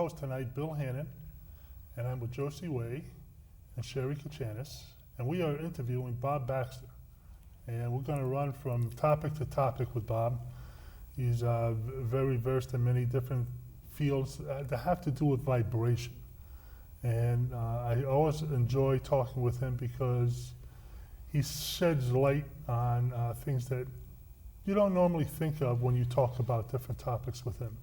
host tonight, Bill Hannon, and I'm with Josie Way and Sherry Kachanis, and we are interviewing Bob Baxter. And we're going to run from topic to topic with Bob. He's very versed in many different fields that have to do with vibration. And I always enjoy talking with him because he sheds light on things that you don't normally think of when you talk about different topics with him.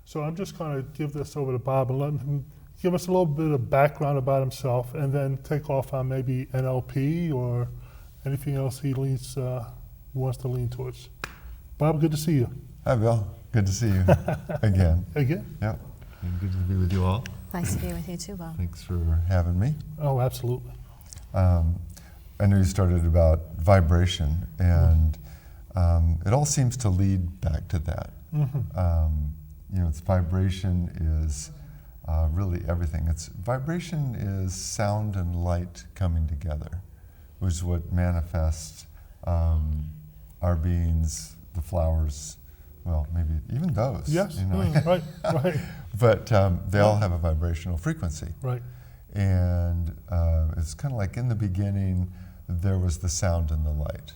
So I'm just going to give this over to Bob and let him give us a little bit of background about himself, and then take off on maybe NLP or anything else he wants to lean towards. Bob, good to see you. Hi, Bill. Good to see you again. Again? Yep. And good to be with you all. Nice to be with you too, Bob. Thanks for having me. Oh, absolutely. I know you started about vibration, and it all seems to lead back to that. Mm-hmm. It's vibration is really everything. Vibration is sound and light coming together, which is what manifests our beings, the flowers, well, maybe even those. Yes, right. But they all have a vibrational frequency. Right. And it's kind of like in the beginning, there was the sound and the light.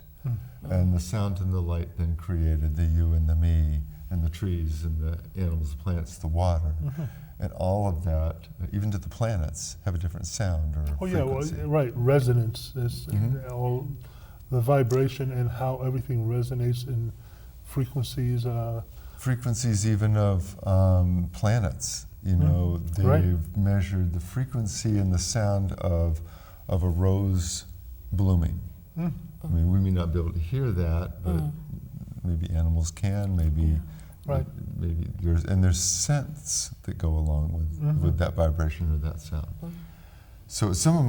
And the sound and the light then created the you and the me, and the trees and the animals, the plants, the water. And all of that, even to the planets, have a different sound or frequency. Yeah, well, right. Resonance is all the vibration and how everything resonates in frequencies. Frequencies even of planets. They've measured the frequency and the sound of a rose blooming. I mean, we may not be able to hear that, but maybe animals can, maybe there's scents that go along with that vibration or that sound. So some of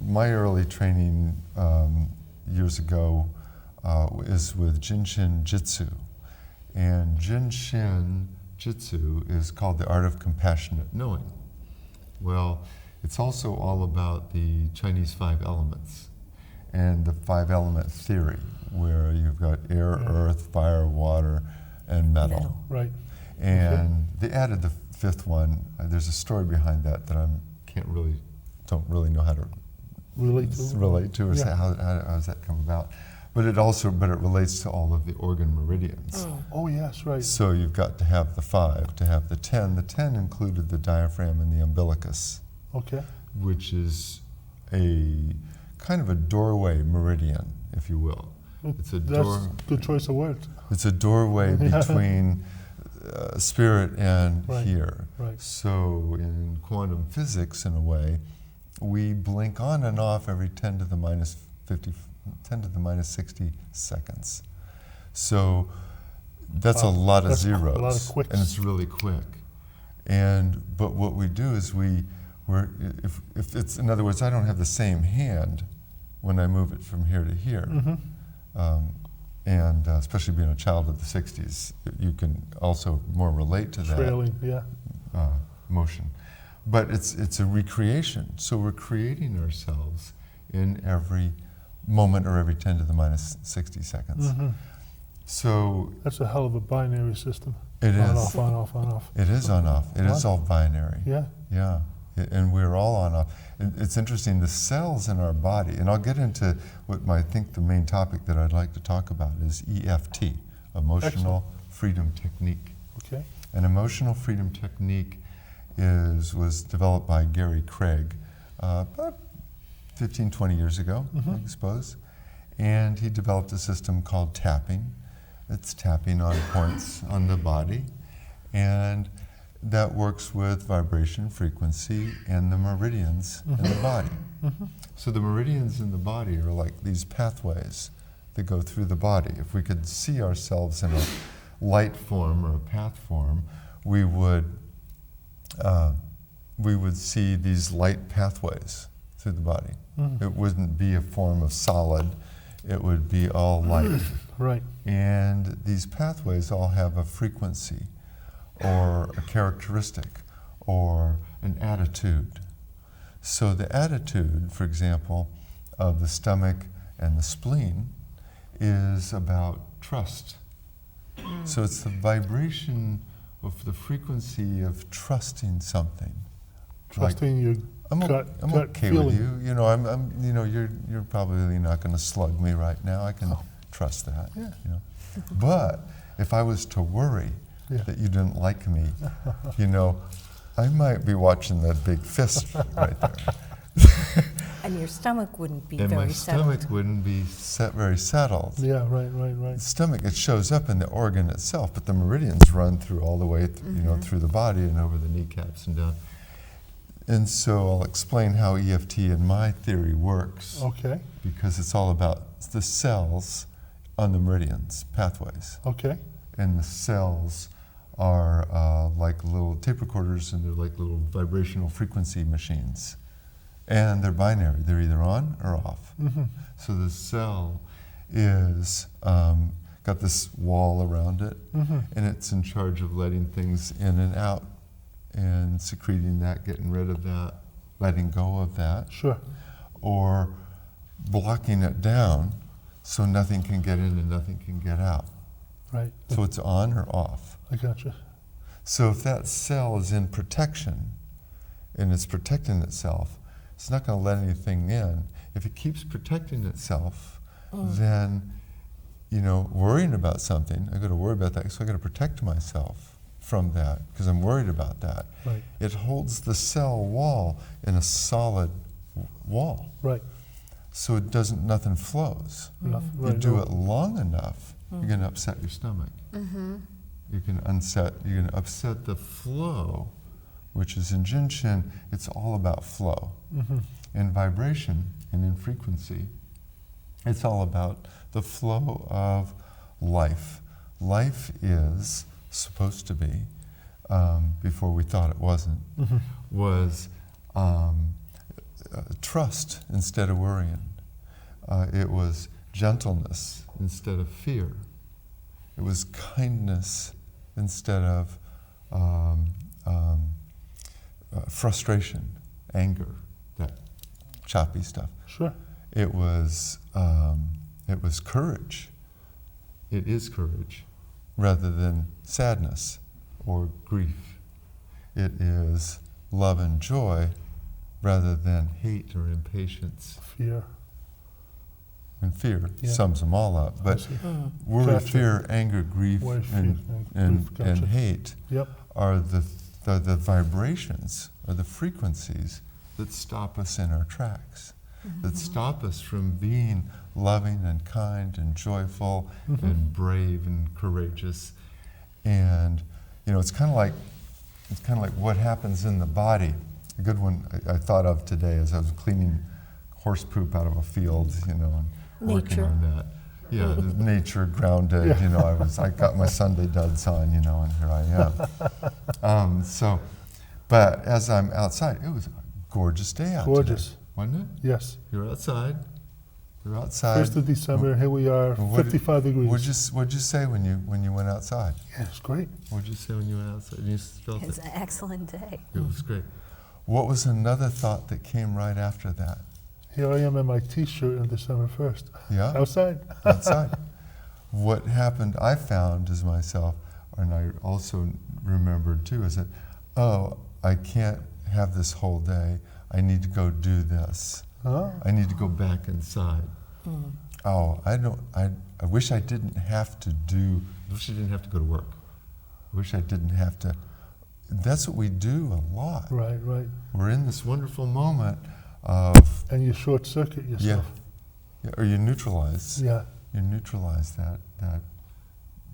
my early training years ago is with Jinshin Jitsu. And Jinshin Jitsu is called the art of compassionate knowing. Well, it's also all about the Chinese 5 elements and the 5 element theory, where you've got air, earth, fire, water, and metal. Right. And they added the 5th one. There's a story behind that I don't really know how to relate to or say how does that come about. But it relates to all of the organ meridians. Oh yes, right. So you've got to have the 5, to have the 10. The 10 included the diaphragm and the umbilicus. Okay. Which is a kind of a doorway meridian, if you will. That's a good choice of words. It's a doorway between spirit and here. Right. So in quantum physics, in a way, we blink on and off every 10 to the minus 60 seconds. So that's a lot of zeros. A lot of quicks. And it's really quick. But what we do is if it's, in other words, I don't have the same hand when I move it from here to here. And especially being a child of the 60s, you can also more relate to that. Trailing, motion. But it's a recreation. So we're creating ourselves in every moment or every 10 to the minus 60 seconds. So that's a hell of a binary system. It is. On off, on off, on off. It is on off. It is all binary. Yeah. Yeah. And we're all on off. It's interesting, the cells in our body, and I'll get into what I think the main topic that I'd like to talk about is EFT, Emotional Freedom Technique. Okay. An emotional freedom technique was developed by Gary Craig about 15, 20 years ago, I suppose. And he developed a system called tapping. It's tapping on points on the body. And that works with vibration, frequency, and the meridians in the body. So the meridians in the body are like these pathways that go through the body. If we could see ourselves in a light form or a path form, we would see these light pathways through the body. It wouldn't be a form of solid, it would be all light. Right. And these pathways all have a frequency or a characteristic or an attitude. So the attitude, for example, of the stomach and the spleen is about trust. So it's the vibration of the frequency of trusting something. Trusting your I'm gut okay feeling. with you. You know, you're probably not going to slug me right now. I can trust that. Yeah. You know. But if I was to worry that you didn't like me, you know, I might be watching that big fist right there. And your stomach wouldn't be And very my settled. stomach wouldn't be very settled. Yeah, right. The stomach, it shows up in the organ itself, but the meridians run through all the way, you know, through the body and over the kneecaps and down. And so I'll explain how EFT in my theory works. Okay, Because it's all about the cells on the meridians, pathways. okay. And the cells are like little tape recorders, and they're like little vibrational frequency machines. And they're binary. They're either on or off. So the cell is got this wall around it, and it's in charge of letting things in and out, and secreting that, getting rid of that, letting go of that, Sure. or blocking it down so nothing can get in and nothing can get out. Right. So it's on or off. I gotcha. So if that cell is in protection and it's protecting itself, it's not going to let anything in. If it keeps protecting itself, then, you know, worrying about something, I got to worry about that, so I got to protect myself from that because I'm worried about that. Right. It holds the cell wall in a solid wall, Right. so it doesn't, nothing flows. Enough. You Right. do no. it long enough, you're going to upset your stomach. You're going to upset the flow, which is in Jinshin, it's all about flow. In vibration and in frequency, it's all about the flow of life. Life is supposed to be, before we thought it wasn't, was trust instead of worrying. It was gentleness instead of fear. It was kindness instead of frustration, anger, that choppy stuff. Sure. It was courage. It is courage, rather than sadness or grief. It is love and joy, rather than hate or impatience Fear. and fear. Yeah. Sums them all up. I But see. worry, Gotcha. fear, anger, grief, Worry, fear, and grief, and gotcha. hate Yep. are the vibrations or the frequencies that stop us in our tracks, that stop us from being loving and kind and joyful and brave and courageous. And you know, it's kind of like what happens in the body. A good one I thought of today as I was cleaning horse poop out of a field, you know, and working Nature. on that. Yeah, nature, grounded. Yeah. You know, I got my Sunday duds on, you know, and here I am. But as I'm outside, it was a gorgeous day out Gorgeous. today, wasn't it? Yes. You're outside. You're outside. 1st of December, here we are, What- 55 degrees. What'd you say when you went outside? Yeah, it's great. What'd you say when you went outside? You felt It's it. an excellent day. It was great. What was another thought that came right after that? Here I am in my T-shirt on December 1st. Yeah, Outside. outside. What happened, I found as myself, and I also remembered too, is that, oh, I can't have this whole day. I need to go do this. Huh? I need to go back inside. Oh, I wish I didn't have to go to work. I wish I didn't have to. That's what we do a lot. Right. We're in this wonderful moment of, And you short circuit yourself. or you neutralize. Yeah. You neutralize that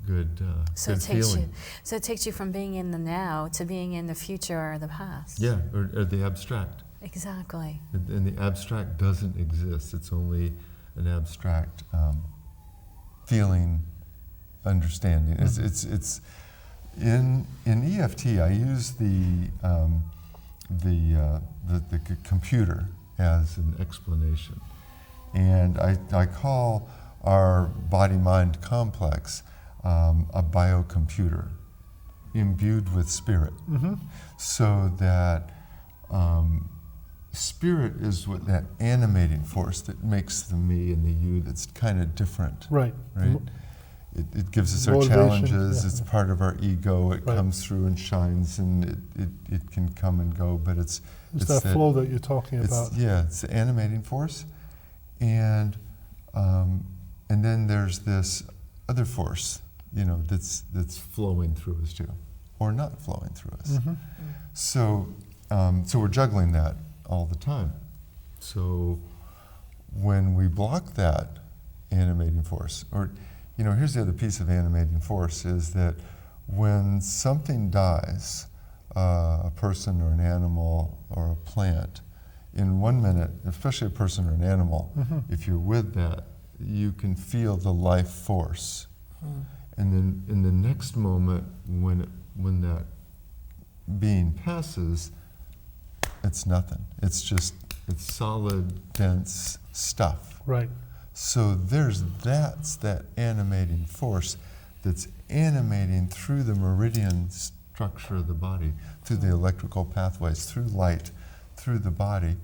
good, So good it takes feeling. you. So it takes you from being in the now to being in the future or the past. Yeah, or the abstract. Exactly. And the abstract doesn't exist. It's only an abstract feeling, understanding. It's in EFT. I use the computer as an explanation, and I call our body-mind complex a biocomputer imbued with spirit, so that spirit is what that animating force that makes the me and the you that's kind of different. Right. Right? it gives us our Motivation, challenges. yeah. It's part of our ego. It Right. comes through and shines, and it can come and go. But it's It's that flow that you're talking about. it's the animating force, and then there's this other force, that's flowing through us too, or not flowing through us. Mhm. So we're juggling that all the time. So when we block that animating force, or here's the other piece of animating force, is that when something dies, a person or an animal or a plant, in 1 minute, especially a person or an animal, Mhm. if you're with that, you can feel the life force. And then in the next moment, when that being passes, it's nothing. It's solid, dense stuff. Right. So that's that animating force that's animating through the meridian structure of the body, through the electrical pathways, through light, through the body,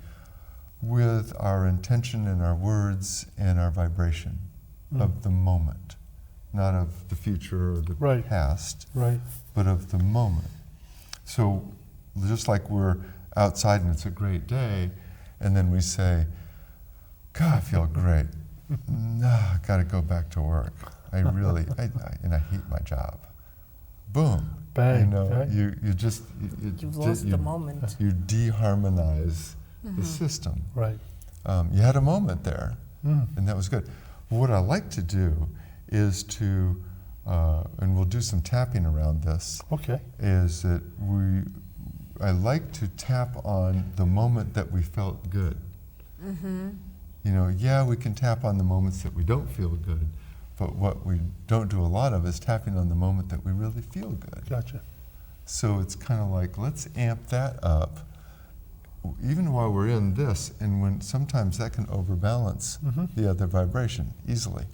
with our intention and our words and our vibration of the moment, not of the future or the Right. past, Right. but of the moment. So just like we're outside and it's a great day, and then we say, God, I feel great. No, I got to go back to work. I really, and I hate my job. Boom. Bang, right? You've lost the moment. You deharmonize the system. Right. You had a moment there, Mm. and that was good. What I like to do is to, and we'll do some tapping around this, Okay. is that I like to tap on the moment that we felt good. We can tap on the moments that we don't feel good, but what we don't do a lot of is tapping on the moment that we really feel good. Gotcha. So it's kind of like, let's amp that up, even while we're in this, and when sometimes that can overbalance Mhm. the other vibration easily,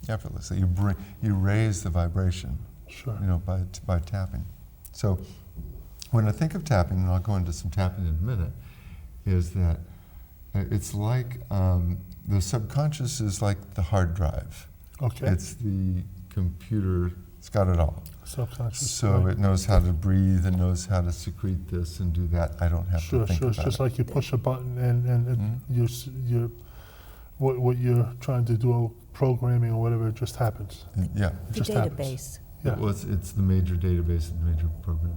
effortlessly. You raise the vibration, Sure. by tapping. So when I think of tapping, and I'll go into some tapping in a minute, is that it's like the subconscious is like the hard drive. Okay. It's the computer, it's got it all. Subconscious. So right. it knows how to breathe, and knows how to secrete this and do that. I don't have Sure, to think sure. It's about just it. like you push a button and Mhm. what you're trying to do, programming or whatever, it just happens. Yeah. It The just happens. database. Yeah. Well, it's the major database and major program.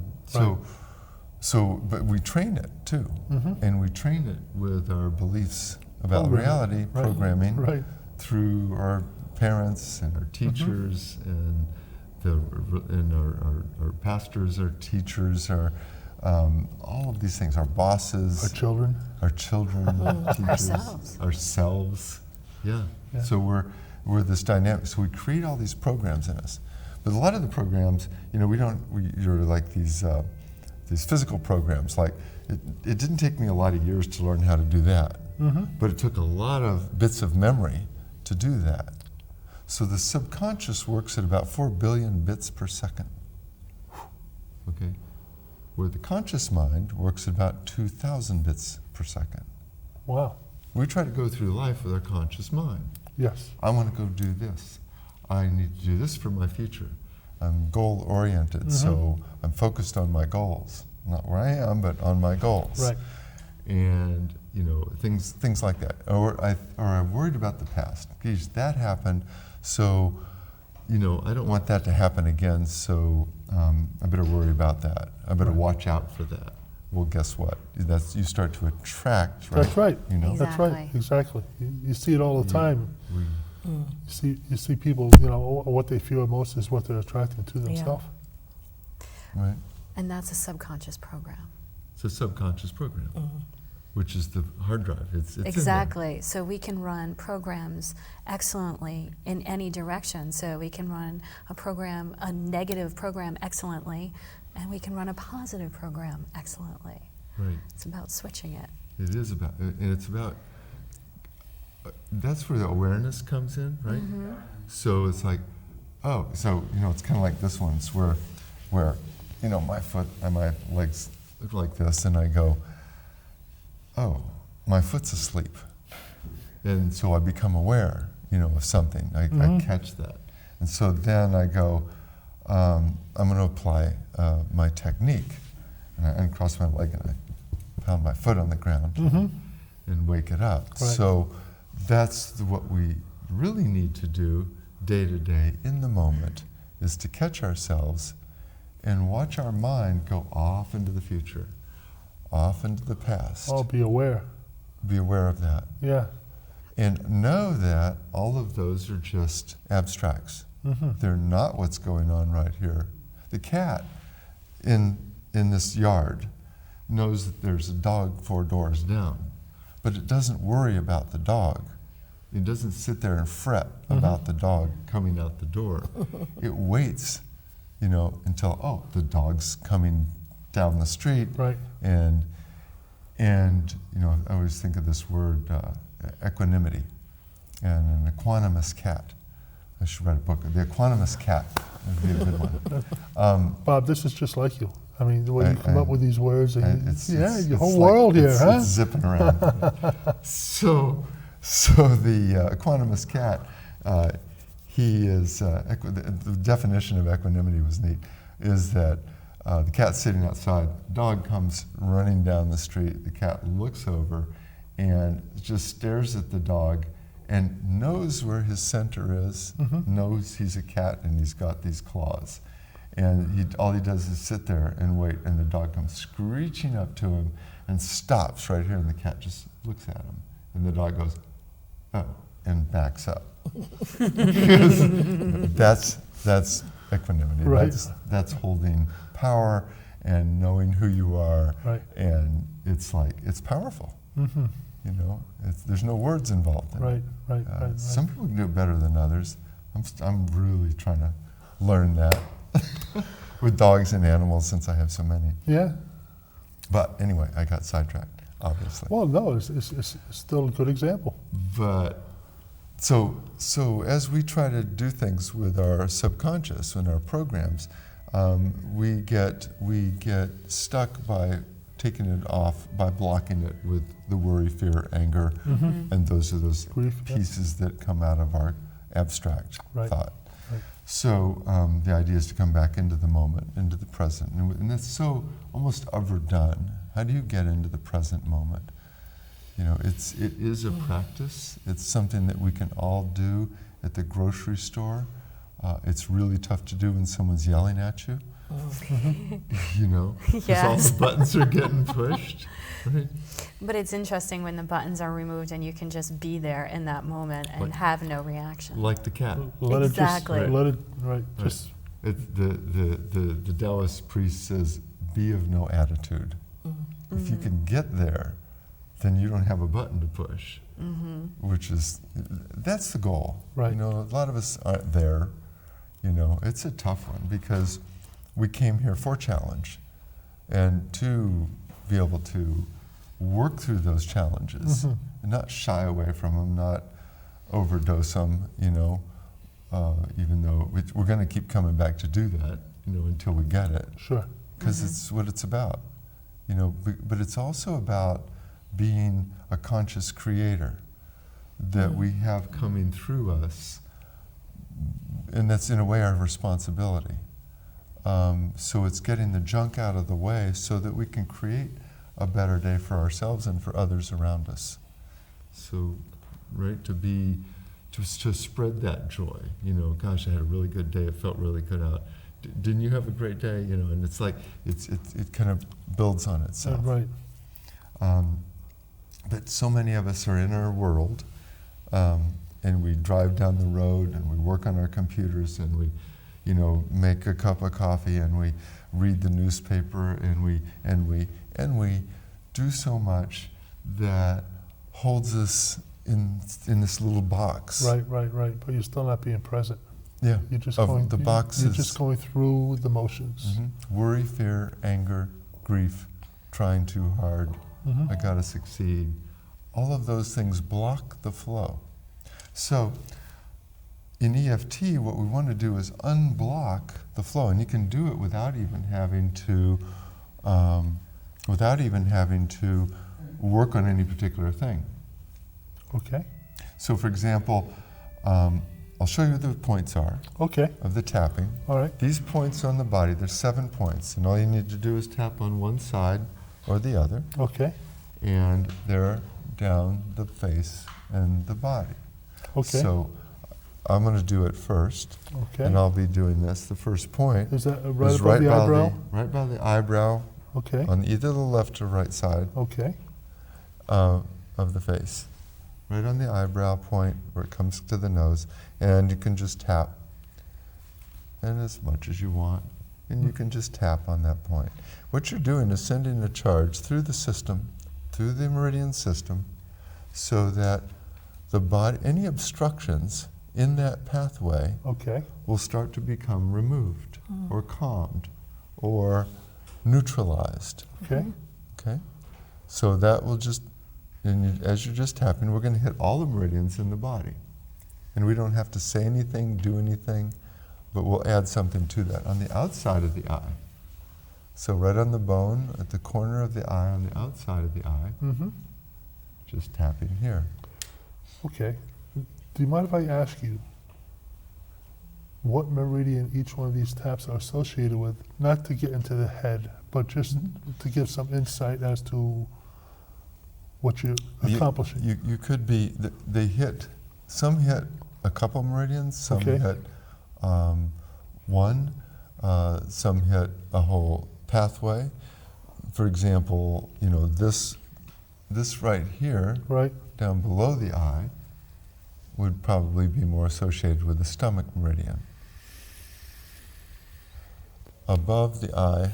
But we train it too, Mhm. and we train it with our beliefs about Programming, reality, right, programming, Right. through our parents and our teachers and our pastors, our teachers, all of these things, our bosses, Our children. our children, teachers, ourselves. Yeah. Yeah. So we're this dynamic. So we create all these programs in us, but a lot of the programs, you're like these physical programs. Like it didn't take me a lot of years to learn how to do that, but it took a lot of bits of memory to do that. So the subconscious works at about 4 billion bits per second. Okay, where the conscious mind works at about 2,000 bits per second. Wow. We try to go through life with our conscious mind. Yes. I want to go do this. I need to do this for my future. I'm goal-oriented, so I'm focused on my goals. Not where I am, but on my goals. Right. And things like that. Or I'm worried about the past. Geez, that happened, so I don't want that to happen again. So I better worry about that. I better watch out for that. Well, guess what? You start to attract. Right? That's right. Exactly. That's right. Exactly. You see it all the time. You see people. What they fear most is what they're attracting to themselves. Right. And that's a subconscious program. It's a subconscious program, which is the hard drive. It's in there. Exactly. So we can run programs excellently in any direction. So we can run a negative program excellently, and we can run a positive program excellently. Right. It's about switching it. It is about, and it's about, that's where the awareness comes in, right? So it's like, it's kind of like this one. It's where my foot and my legs look like this, and I go, oh, my foot's asleep. And so I become aware, of something. I catch that. And so then I go, I'm going to apply my technique. And I uncross my leg and I pound my foot on the ground and wake it up. Right. So that's what we really need to do day to day in the moment, is to catch ourselves and watch our mind go off into the future, off into the past. Oh, be aware. Be aware of that. Yeah. And know that all of those are just abstracts. They're not what's going on right here. The cat in this yard knows that there's a dog 4 doors down, but it doesn't worry about the dog. It doesn't sit there and fret about the dog coming out the door. It waits, until, oh, the dog's coming down the street. Right. And I always think of this word, equanimity, and an equanimous cat. I should write a book. The equanimous cat would be a good one. Bob, this is just like you. I mean, the way you come up with these words, and your whole like, world here, huh? It's zipping around. So the equanimous cat, he is, the definition of equanimity was neat, is that the cat's sitting outside, dog comes running down the street, the cat looks over and just stares at the dog and knows where his center is, knows he's a cat and he's got these claws. And all he does is sit there and wait, and the dog comes screeching up to him and stops right here, and the cat just looks at him. And the dog goes, oh, and backs up. That's equanimity. Right. That's holding power and knowing who you are. Right. And it's powerful. There's no words involved in it. Right. Some people can do it better than others. I'm really trying to learn that with dogs and animals, since I have so many. Yeah. But anyway, I got sidetracked, obviously. Well, no, it's still a good example. But so as we try to do things with our subconscious and our programs, we get stuck by taking it off, by blocking it with the worry, fear, anger, and those are those Grief, pieces that come out of our abstract Right. thought. Right. So the idea is to come back into the moment, into the present, and that's so almost overdone. How do you get into the present moment? It is a practice. It's something that we can all do at the grocery store. It's really tough to do when someone's yelling at you. Because all the buttons are getting pushed. Right? But it's interesting when the buttons are removed and you can just be there in that moment and have no reaction. Like the cat. Exactly. Just the Taoist priest says, "Be of no attitude." If you can get there, then you don't have a button to push. That's the goal. Right. A lot of us aren't there. It's a tough one because we came here for challenge, and to be able to work through those challenges and not shy away from them, not overdose them, even though we're going to keep coming back to do that, until we get it. Sure. Because it's what it's about, but it's also about being a conscious creator that we have coming through us, and that's in a way our responsibility. So it's getting the junk out of the way so that we can create a better day for ourselves and for others around us. So, right, to spread that joy. Gosh, I had a really good day. It felt really good out. Didn't you have a great day? And it's like it kind of builds on itself. Right. But so many of us are in our world, and we drive down the road and we work on our computers and we, make a cup of coffee and we read the newspaper and we do so much that holds us in this little box. Right. But you're still not being present. Yeah. You're just You're just going through the motions. Worry, fear, anger, grief, trying too hard, I gotta succeed. All of those things block the flow. So in EFT, what we want to do is unblock the flow, and you can do it without even having to work on any particular thing. Okay. So, for example, I'll show you what the points are Okay, of the tapping. all right, These points on the body, there's 7 points, and all you need to do is tap on one side or the other, okay, and they're down the face and the body. okay, So I'm going to do it first, okay. and I'll be doing this. The first point Is that right is above the eyebrow? right by the eyebrow Okay, on either the left or right side okay, of the face. Right on the eyebrow point where it comes to the nose, and you can just tap, and as much as you want, and you can just tap on that point. What you're doing is sending a charge through the system, through the meridian system, so that the body, any obstructions in that pathway okay, will start to become removed or calmed or neutralized. okay, Okay? So that will just, and as you're just tapping, we're going to hit all the meridians in the body. And we don't have to say anything, do anything, but we'll add something to that on the outside of the eye. So right on the bone, at the corner of the eye, on the outside of the eye, mm-hmm, just tapping here. okay. Do you mind if I ask you what meridian each one of these taps are associated with? Not to get into the head, but just to give some insight as to what you're accomplishing. You could be, they hit, some hit a couple meridians, some Okay. hit one, some hit a whole pathway. For example, you know, this right here, Right, down below the eye, would probably be more associated with the stomach meridian. Above the eye,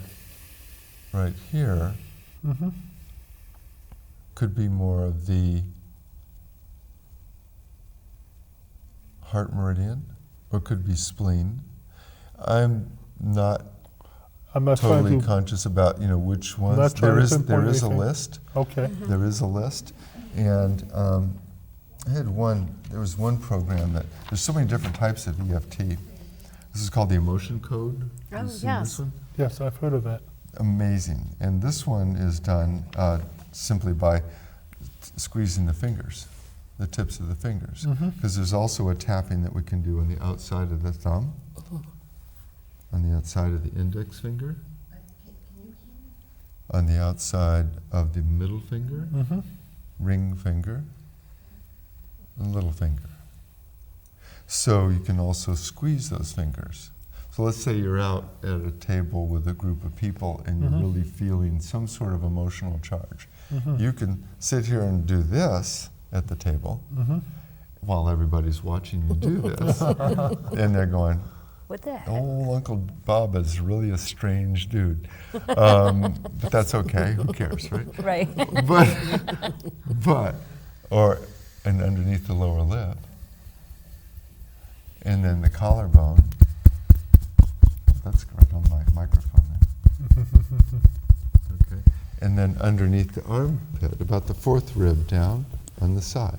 right here, mm-hmm, could be more of the heart meridian, or could be spleen. I'm not I'm not trying totally to, conscious about, you know, which not ones. trying to There pinpoint is a anything. list. okay, There is a list, and I had one. There was one program that there's so many different types of EFT. This is called the emotion code. Oh, Have you seen yes. this one? yes, I've heard of that. Amazing, and this one is done simply by squeezing the fingers, the tips of the fingers, Mm-hmm. because there's also a tapping that we can do on the outside of the thumb, on the outside of the index finger, on the outside of the middle finger, Mm-hmm, ring finger, and little finger. So you can also squeeze those fingers. So let's say you're out at a table with a group of people and you're Mhm. really feeling some sort of emotional charge. mm-hmm, You can sit here and do this at the table mm-hmm. while everybody's watching you do this. And they're going, What the heck? oh, Uncle Bob is really a strange dude. But that's okay, who cares, right? Right. But, and underneath the lower lip, and then the collarbone, that's right on my microphone there. Okay. And then underneath the armpit, about the fourth rib down on the side.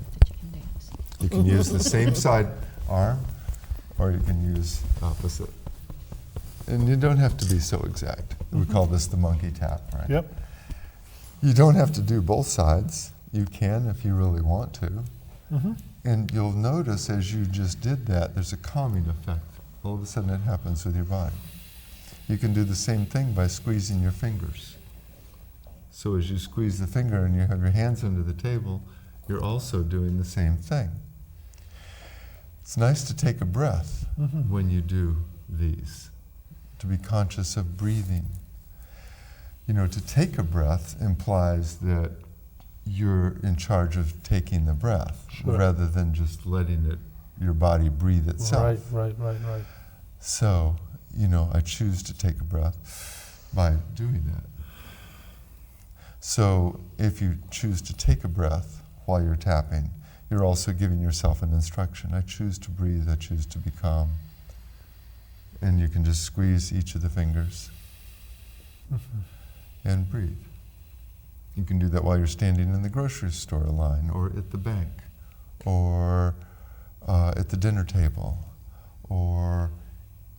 You can use the same side arm, or you can use opposite. And you don't have to be so exact. We call this the monkey tap, right? Yep, You don't have to do both sides. You can if you really want to. mm-hmm, And you'll notice as you just did that, there's a calming effect. All of a sudden it happens with your body. You can do the same thing by squeezing your fingers. So as you squeeze the finger and you have your hands under the table, you're also doing the same thing. It's nice to take a breath mm-hmm. when you do these, to be conscious of breathing. You know, to take a breath implies that you're in charge of taking the breath, Sure. rather than just letting it, your body breathe itself. Right. So, you know, I choose to take a breath by doing that. So if you choose to take a breath while you're tapping, you're also giving yourself an instruction. I choose to breathe, I choose to be calm. And you can just squeeze each of the fingers and breathe. You can do that while you're standing in the grocery store line, or at the bank, or at the dinner table, or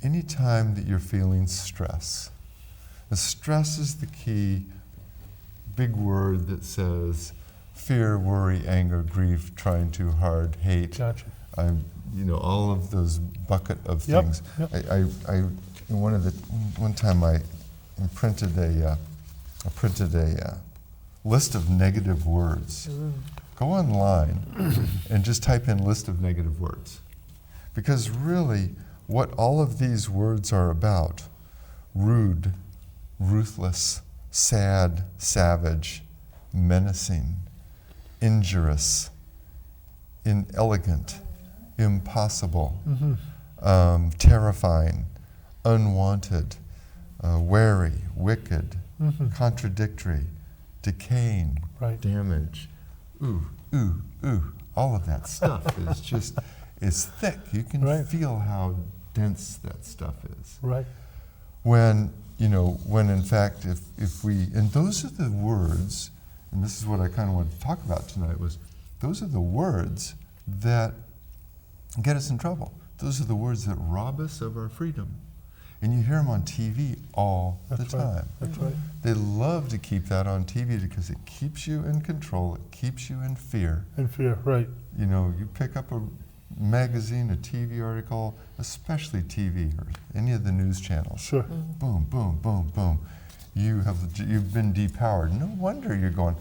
any time that you're feeling stress. The stress is the key big word that says fear, worry, anger, grief, trying too hard, hate. Gotcha. I'm all of those bucket of Yep, things. yep. One time I printed a list of negative words. Go online and just type in list of negative words. Because really, what all of these words are about, rude, ruthless, sad, savage, menacing, injurious, inelegant, impossible, terrifying, unwanted, wary, wicked, contradictory, decaying, Right. damage, all of that stuff is just, it's thick. You can Right. feel how dense that stuff is. Right. When in fact, if we, and those are the words, and this is what I kind of wanted to talk about tonight, was those are the words that get us in trouble. Those are the words that rob us of our freedom. And you hear them on TV all That's the right. time. That's right. They love to keep that on TV because it keeps you in control, it keeps you in fear. And fear, right. You pick up a magazine, a TV article, especially TV or any of the news channels. Sure. Boom, boom, boom, boom. You've been depowered. No wonder you're going,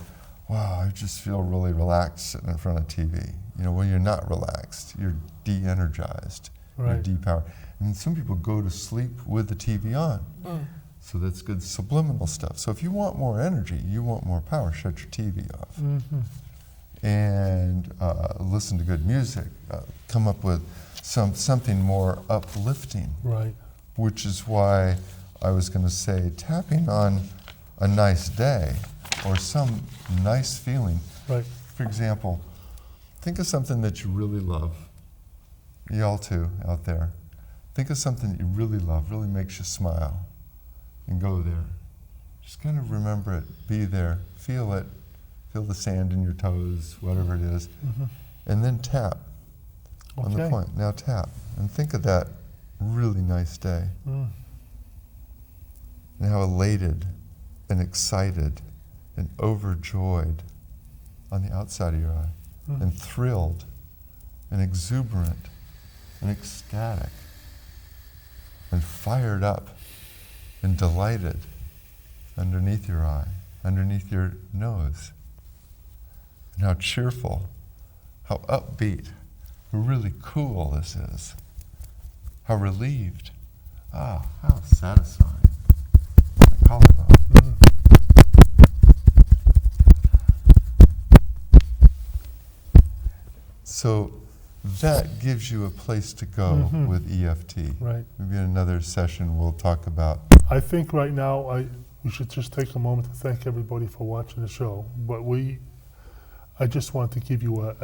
wow, I just feel really relaxed sitting in front of TV. Well, you're not relaxed. You're de-energized. Right. You're depowered. And some people go to sleep with the TV on. So that's good subliminal stuff. So if you want more energy, you want more power, shut your TV off. And listen to good music. Come up with something more uplifting. Right. Which is why I was going to say tapping on a nice day or some nice feeling. Right. For example, think of something that you really love. Y'all too, out there. Think of something that you really love, really makes you smile, and go there. Just kind of remember it, be there, feel it, feel the sand in your toes, whatever it is, and then tap on the Okay. point. Now tap, and think of that really nice day, and how elated and excited and overjoyed on the outside of your eye, and thrilled and exuberant and ecstatic and fired up and delighted underneath your eye, underneath your nose. And how cheerful, how upbeat, how really cool this is. How relieved. Ah, how satisfying. My collarbone. So that gives you a place to go with EFT. Right. Maybe in another session we'll talk about. I think right now we should just take a moment to thank everybody for watching the show. But I just want to give you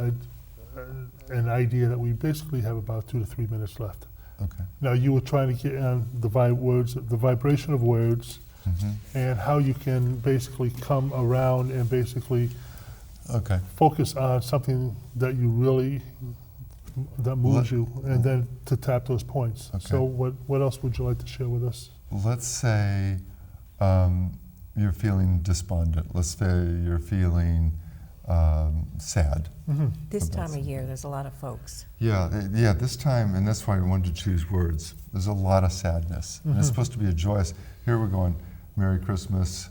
an idea that we basically have about 2 to 3 minutes left. Okay. Now you were trying to get on the vibration of words, and how you can basically come around and basically Okay. focus on something that moves you, and then to tap those points. Okay. So what else would you like to share with us? Let's say you're feeling despondent. Let's say you're feeling sad. This time of year, there's a lot of folks. Yeah, this time, and that's why we wanted to choose words. There's a lot of sadness. And it's supposed to be a joyous, here we're going, Merry Christmas,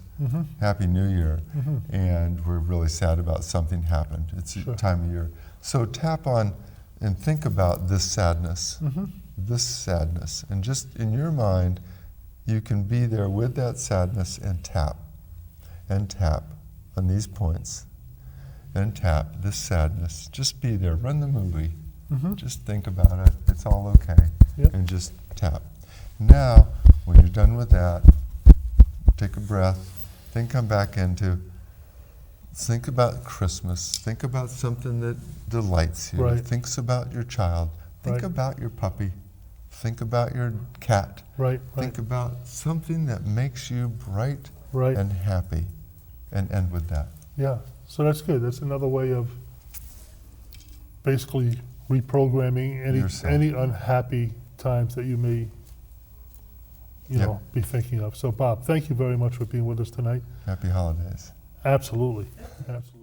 Happy New Year, and we're really sad about something happened. It's a time of year. So tap on and think about this sadness, and just in your mind, you can be there with that sadness and tap on these points, and tap this sadness. Just be there, run the movie, just think about it, it's all okay, and just tap. Now, when you're done with that, take a breath, then come back into, think about Christmas, think about something that delights you, Right. think about your child, think Right. about your puppy, think about your cat, Right. think about something that makes you bright Right. and happy, and end with that. Yeah. So that's good. That's another way of basically reprogramming Yourself. any unhappy times that you may be thinking of. So Bob, thank you very much for being with us tonight. Happy holidays. Absolutely. Absolutely.